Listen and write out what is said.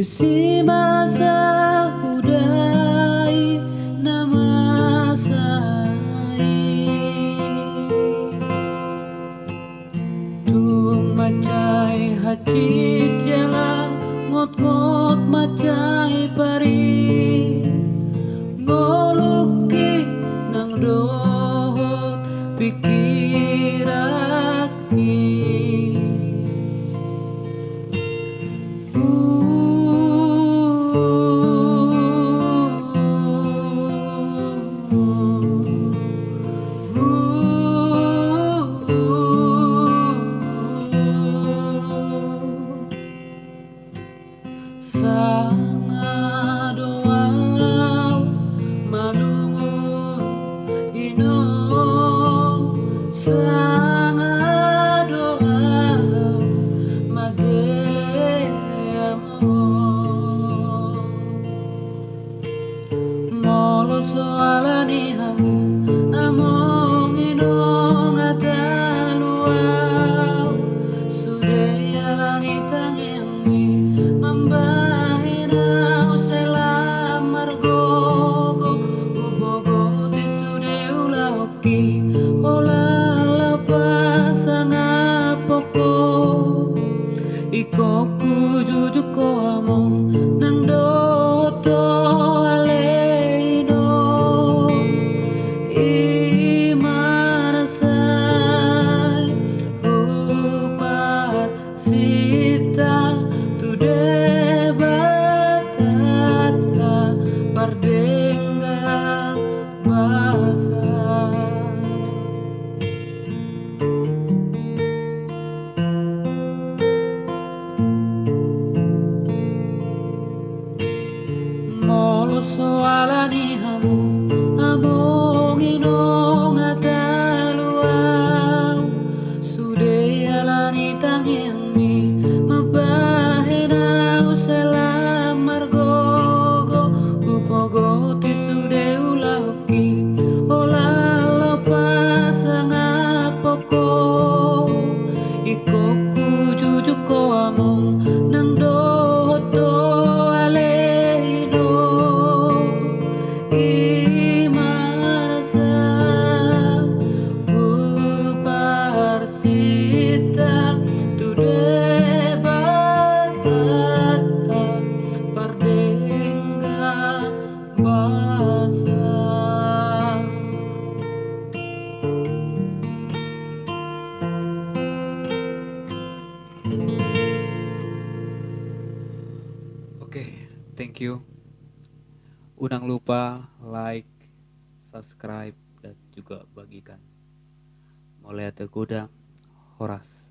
Isi masa udai nama sai tung macai haji jala ngot-ngot macai pari ngoluki nang dohot pikiraki Sanga doa malungun ino sanga doa madele amor molo soalani hamu among ino ngataluau sudeyalani tangiangmi mambahina uselam margogo ubogo tisude ulaoki ola lapasanga poko ikoku jujuko among nang doto aleino imanasai upar sita tude batata pardengga basa molo soalani hamu among ino ngataluau sude alani tangiangmi mabahena uselam margogo upogo tisude ulaoki ola lapasanga poko ikoku jujuko among nang doto aleino imanasa upar sita tude batata pardengga basa. Oke, thank you. Jangan lupa like, subscribe, dan juga bagikan. Mulai Gudang Horas.